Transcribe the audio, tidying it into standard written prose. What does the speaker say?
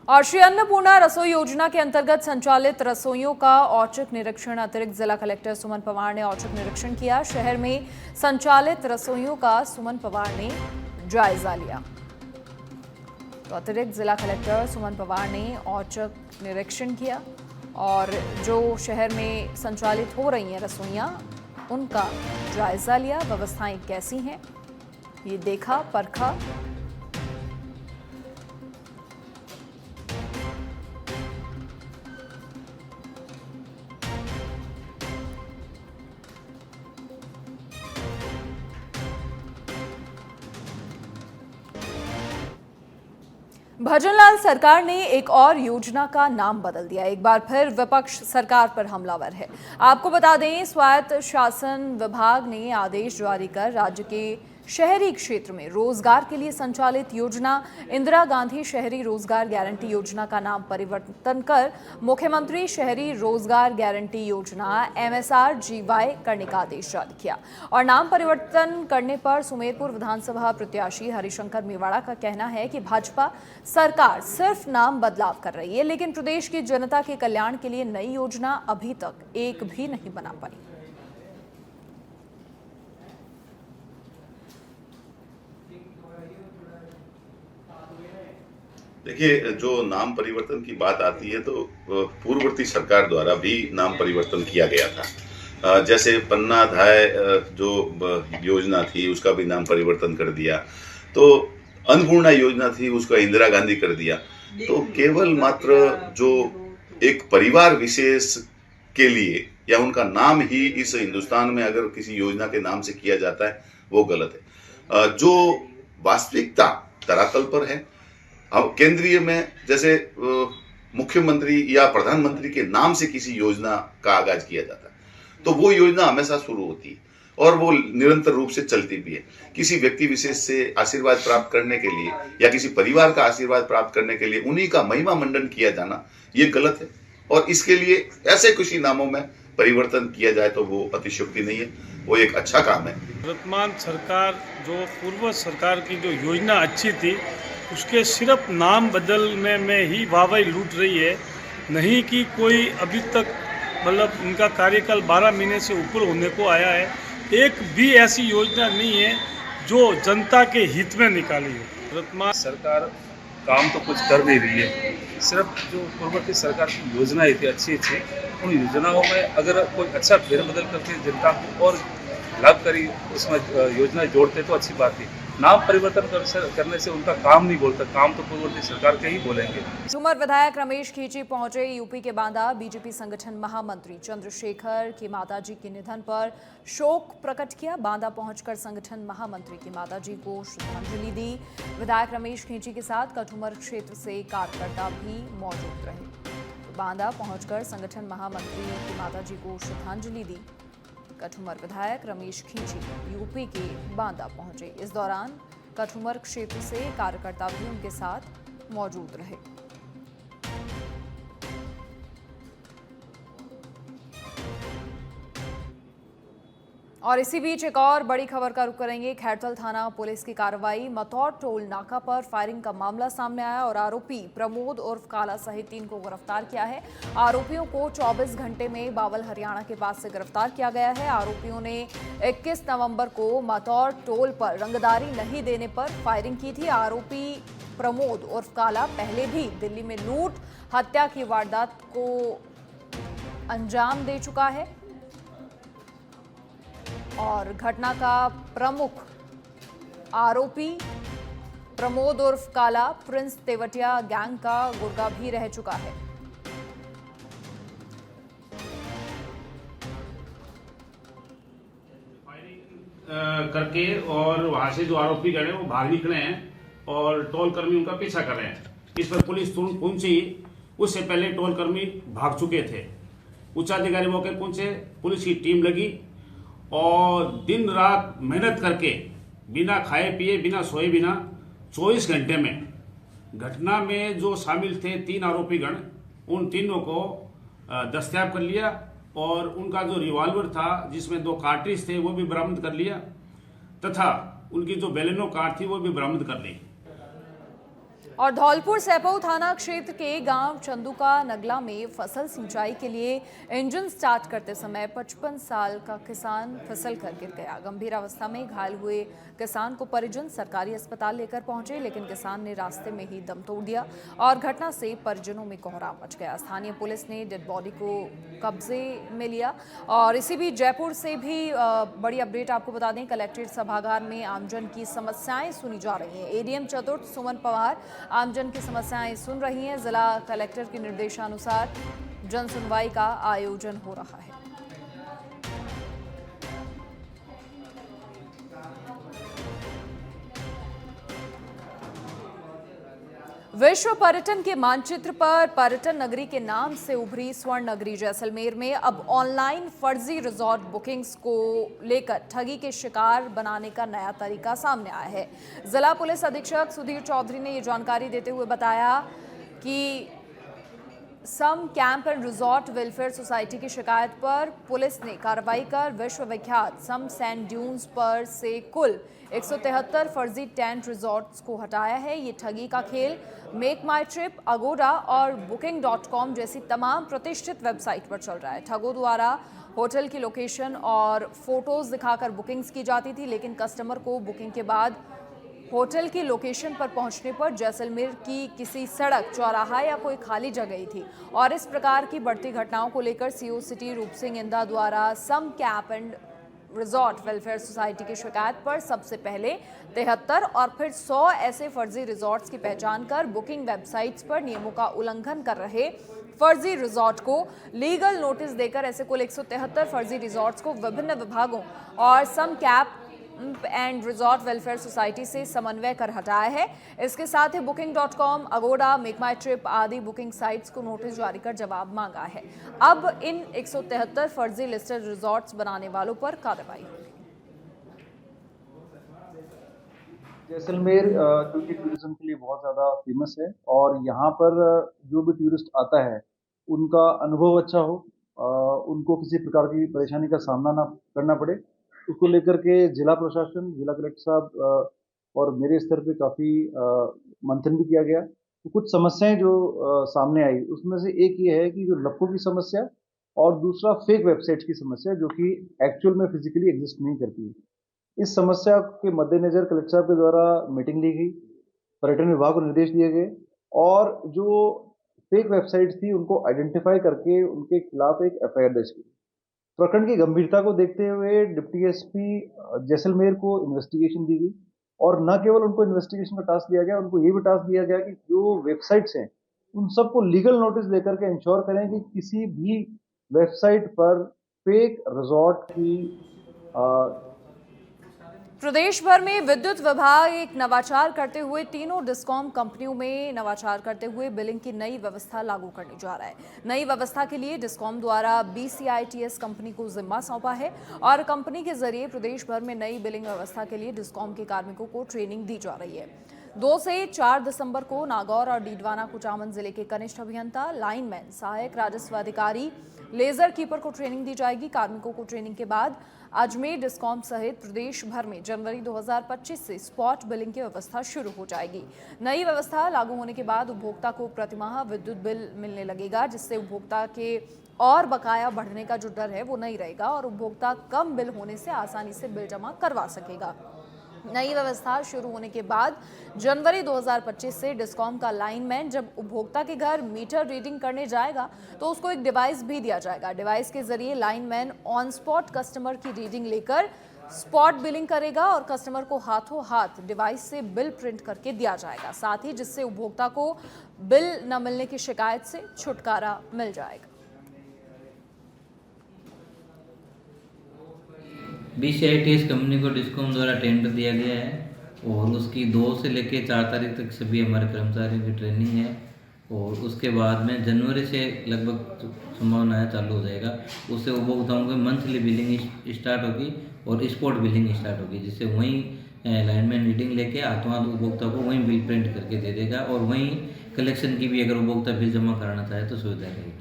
और श्री अन्नपूर्णा रसोई योजना के अंतर्गत संचालित रसोइयों का औचक निरीक्षण अतिरिक्त जिला कलेक्टर सुमन पवार ने औचक निरीक्षण किया। शहर में संचालित रसोइयों का सुमन पवार ने जायजा लिया। तो अतिरिक्त जिला कलेक्टर सुमन पवार ने औचक निरीक्षण किया और जो शहर में संचालित हो रही हैं रसोइयां उनका जायजा लिया। व्यवस्थाएं कैसी हैं ये देखा परखा। भजनलाल सरकार ने एक और योजना का नाम बदल दिया। एक बार फिर विपक्ष सरकार पर हमलावर है। आपको बता दें, स्वायत्त शासन विभाग ने आदेश जारी कर राज्य के शहरी क्षेत्र में रोजगार के लिए संचालित योजना इंदिरा गांधी शहरी रोजगार गारंटी योजना का नाम परिवर्तन कर मुख्यमंत्री शहरी रोजगार गारंटी योजना MSRGY करने का आदेश जारी किया। और नाम परिवर्तन करने पर सुमेरपुर विधानसभा प्रत्याशी हरिशंकर मेवाड़ा का कहना है कि भाजपा सरकार सिर्फ नाम बदलाव कर रही है, लेकिन प्रदेश की जनता के कल्याण के लिए नई योजना अभी तक एक भी नहीं बना पाई। देखिए, जो नाम परिवर्तन की बात आती है तो पूर्ववर्ती सरकार द्वारा भी नाम परिवर्तन किया गया था। जैसे पन्ना धाय जो योजना थी उसका भी नाम परिवर्तन कर दिया। तो अन्नपूर्णा योजना थी उसका इंदिरा गांधी कर दिया। तो केवल मात्र जो एक परिवार विशेष के लिए या उनका नाम ही इस हिंदुस्तान में अगर किसी योजना के नाम से किया जाता है वो गलत है। जो वास्तविकता धरातल पर है, अब केंद्रीय में जैसे मुख्यमंत्री या प्रधानमंत्री के नाम से किसी योजना का आगाज किया जाता है तो वो योजना हमेशा शुरू होती है और वो निरंतर रूप से चलती भी है। किसी व्यक्ति विशेष से आशीर्वाद प्राप्त करने के लिए या किसी परिवार का आशीर्वाद प्राप्त करने के लिए उन्हीं का महिमा मंडन किया जाना ये गलत है। और इसके लिए ऐसे किसी नामों में परिवर्तन किया जाए तो वो अतिशयोक्ति नहीं है, वो एक अच्छा काम है। वर्तमान सरकार जो पूर्व सरकार की जो योजना अच्छी थी उसके सिर्फ नाम बदलने में ही वाहवाही लूट रही है, नहीं कि कोई अभी तक मतलब उनका कार्यकाल 12 महीने से ऊपर होने को आया है। एक भी ऐसी योजना नहीं है जो जनता के हित में निकाली है। वर्तमान सरकार काम तो कुछ कर नहीं रही है। सिर्फ जो पूर्ववर्ती सरकार की योजनाएं थी अच्छी उन योजनाओं में अगर कोई अच्छा फेरबदल करके जनता को और लाभकारी उसमें योजना जोड़ते तो अच्छी बात है। नाम परिवर्तन करने से उनका काम नहीं बोलता, काम तो पूर्ववर्ती सरकार के ही बोलेंगे। झूमर विधायक रमेश खींची पहुंचे यूपी के बांदा। बीजेपी संगठन महामंत्री चंद्रशेखर की माताजी के निधन पर शोक प्रकट किया। बांदा पहुंचकर संगठन महामंत्री की माताजी को श्रद्धांजलि दी। विधायक रमेश खींची के साथ कठुमर क्षेत्र से कार्यकर्ता भी मौजूद रहे। बांदा पहुंचकर संगठन महामंत्री की माताजी को श्रद्धांजलि दी। कठुमर विधायक रमेश खींची यूपी के बांदा पहुंचे। इस दौरान कठुमर क्षेत्र से कार्यकर्ता भी उनके साथ मौजूद रहे। और इसी बीच एक और बड़ी खबर का रुख करेंगे। खैरथल थाना पुलिस की कार्रवाई। मतौर टोल नाका पर फायरिंग का मामला सामने आया और आरोपी प्रमोद उर्फ काला सहित 3 को गिरफ्तार किया है। आरोपियों को 24 घंटे में बावल हरियाणा के पास से गिरफ्तार किया गया है। आरोपियों ने 21 नवंबर को मतौर टोल पर रंगदारी नहीं देने पर फायरिंग की थी। आरोपी प्रमोद उर्फ काला पहले भी दिल्ली में लूट हत्या की वारदात को अंजाम दे चुका है और घटना का प्रमुख आरोपी प्रमोद उर्फ काला प्रिंस तेवटिया गैंग का गुर्गा भी रह चुका है। करके और वहां से जो आरोपी गए वो भाग निकले हैं और टोल कर्मी उनका पीछा कर रहे हैं। इस पर पुलिस तुरंत पहुंची। उससे पहले टोल कर्मी भाग चुके थे। उच्चाधिकारी मौके पहुंचे, पुलिस की टीम लगी और दिन रात मेहनत करके बिना खाए पिए बिना सोए बिना 24 घंटे में घटना में जो शामिल थे 3 आरोपीगण उन तीनों को दस्तयाब कर लिया और उनका जो रिवॉल्वर था जिसमें 2 कार्ट्रिज थे वो भी बरामद कर लिया तथा उनकी जो बेलेनो कार थी वो भी बरामद कर ली। और धौलपुर सैपऊ थाना क्षेत्र के गांव चंदुका नगला में फसल सिंचाई के लिए इंजन स्टार्ट करते समय 55 साल का किसान फिसल कर गिर गया। गंभीर अवस्था में घायल हुए किसान को परिजन सरकारी अस्पताल लेकर पहुंचे, लेकिन किसान ने रास्ते में ही दम तोड़ दिया और घटना से परिजनों में कोहराम मच गया। स्थानीय पुलिस ने डेड बॉडी को कब्जे में लिया। और इसी बीच जयपुर से भी बड़ी अपडेट आपको बता दें, कलेक्ट्रेट सभागार में आमजन की समस्याएं सुनी जा रही हैं। एडीएम चतुर्थ सुमन पवार आमजन की समस्याएं सुन रही हैं। जिला कलेक्टर के निर्देशानुसार जन सुनवाई का आयोजन हो रहा है। विश्व पर्यटन के मानचित्र पर पर्यटन नगरी के नाम से उभरी स्वर्ण नगरी जैसलमेर में अब ऑनलाइन फर्जी रिजॉर्ट बुकिंग्स को लेकर ठगी के शिकार बनाने का नया तरीका सामने आया है। जिला पुलिस अधीक्षक सुधीर चौधरी ने ये जानकारी देते हुए बताया कि Sam camp and resort welfare society की शिकायत पर पुलिस ने कार्रवाई कर विश्व विख्यात सम सैंड ड्यून्स पर से कुल 173 फर्जी टेंट रिजॉर्ट्स को हटाया है। ये ठगी का खेल मेक माई ट्रिप, अगोडा और booking.com जैसी तमाम प्रतिष्ठित वेबसाइट पर चल रहा है। ठगों द्वारा होटल की लोकेशन और फोटोज दिखाकर बुकिंग्स की जाती थी, लेकिन कस्टमर को बुकिंग के बाद होटल की लोकेशन पर पहुंचने पर जैसलमेर की किसी सड़क, चौराहा या कोई खाली जगह ही थी। और इस प्रकार की बढ़ती घटनाओं को लेकर सीओ सिटी रूप सिंह इंदा द्वारा Sam camp and resort welfare society की शिकायत पर सबसे पहले 73 और फिर 100 ऐसे फर्जी रिजॉर्ट्स की पहचान कर बुकिंग वेबसाइट्स पर नियमों का उल्लंघन कर रहे फर्जी रिजॉर्ट को लीगल नोटिस देकर ऐसे कुल 173 फर्जी रिजॉर्ट्स को विभिन्न विभागों और Sam camp and resort welfare society से समन्वय कर हटाया है। इसके साथ ही booking.com, Agoda, Make My Trip आदि बुकिंग साइट्स को नोटिस जारी कर जवाब मांगा है। अब इन 173 फर्जी लिस्टेड रिजॉर्ट्स बनाने वालों पर कार्रवाई होगी। जैसलमेर क्योंकि टूरिज्म के लिए बहुत ज़्यादा फेमस है और यहाँ पर जो भी टूरिस्ट आता है उनका अनुभव अच्छा हो, उनको किसी प्रकार की परेशानी का सामना ना करना पड़े, उसको लेकर के जिला प्रशासन, जिला कलेक्टर साहब और मेरे स्तर पे काफ़ी मंथन भी किया गया। तो कुछ समस्याएं जो सामने आई उसमें से एक ये है कि जो लप्पू की समस्या और दूसरा फेक वेबसाइट की समस्या जो कि एक्चुअल में फिजिकली एग्जिस्ट नहीं करती है। इस समस्या के मद्देनजर कलेक्टर साहब के द्वारा मीटिंग ली गई, पर्यटन विभाग को निर्देश दिए गए और जो फेक वेबसाइट्स थी उनको आइडेंटिफाई करके उनके खिलाफ एक एफआईआर दर्ज की। प्रकरण की गंभीरता को देखते हुए डिप्टी एसपी जैसलमेर को इन्वेस्टिगेशन दी गई और न केवल उनको इन्वेस्टिगेशन का टास्क दिया गया, उनको ये भी टास्क दिया गया कि जो वेबसाइट्स हैं उन सबको लीगल नोटिस देकर के इंश्योर करें कि किसी भी वेबसाइट पर फेक रिजॉर्ट की प्रदेश भर में विद्युत विभाग एक नवाचार करते हुए तीनों डिस्कॉम कंपनियों में नवाचार करते हुए बिलिंग की नई व्यवस्था लागू करने जा रहा है। नई व्यवस्था के लिए डिस्कॉम द्वारा BCITS कंपनी को जिम्मा सौंपा है और कंपनी के जरिए प्रदेश भर में नई बिलिंग व्यवस्था के लिए डिस्कॉम के कार्मिकों को ट्रेनिंग दी जा रही है। 2 से 4 दिसंबर को नागौर और डीडवाना कुचामन जिले के कनिष्ठ अभियंता, लाइनमैन, सहायक राजस्व अधिकारी, लेजर कीपर को ट्रेनिंग दी जाएगी। कार्मिकों को ट्रेनिंग के बाद अजमेर डिस्कॉम सहित प्रदेश भर में जनवरी 2025 से स्पॉट बिलिंग की व्यवस्था शुरू हो जाएगी। नई व्यवस्था लागू होने के बाद उपभोक्ता को प्रतिमाह विद्युत बिल मिलने लगेगा, जिससे उपभोक्ता के और बकाया बढ़ने का जो डर है वो नहीं रहेगा और उपभोक्ता कम बिल होने से आसानी से बिल जमा करवा सकेगा। नई व्यवस्था शुरू होने के बाद जनवरी 2025 से डिस्कॉम का लाइनमैन जब उपभोक्ता के घर मीटर रीडिंग करने जाएगा तो उसको एक डिवाइस भी दिया जाएगा। डिवाइस के जरिए लाइनमैन ऑन स्पॉट कस्टमर की रीडिंग लेकर स्पॉट बिलिंग करेगा और कस्टमर को हाथों हाथ डिवाइस से बिल प्रिंट करके दिया जाएगा, साथ ही जिससे उपभोक्ता को बिल न मिलने की शिकायत से छुटकारा मिल जाएगा। BCITS कंपनी को डिस्कॉम द्वारा टेंडर दिया गया है और उसकी 2 से लेकर 4 तारीख तक सभी हमारे कर्मचारियों की ट्रेनिंग है और उसके बाद में जनवरी से लगभग संभावना है चालू हो जाएगा। उससे उपभोक्ताओं की मंथली बिलिंग स्टार्ट होगी और स्पॉट बिलिंग स्टार्ट होगी, जिससे वहीं लाइनमैन रीडिंग लेके हाथों हाथ उपभोक्ता को वहीं बिल प्रिंट करके दे देगा और वहीं कलेक्शन की भी अगर उपभोक्ता बिल जमा कराना चाहे तो सुविधा रहेगी।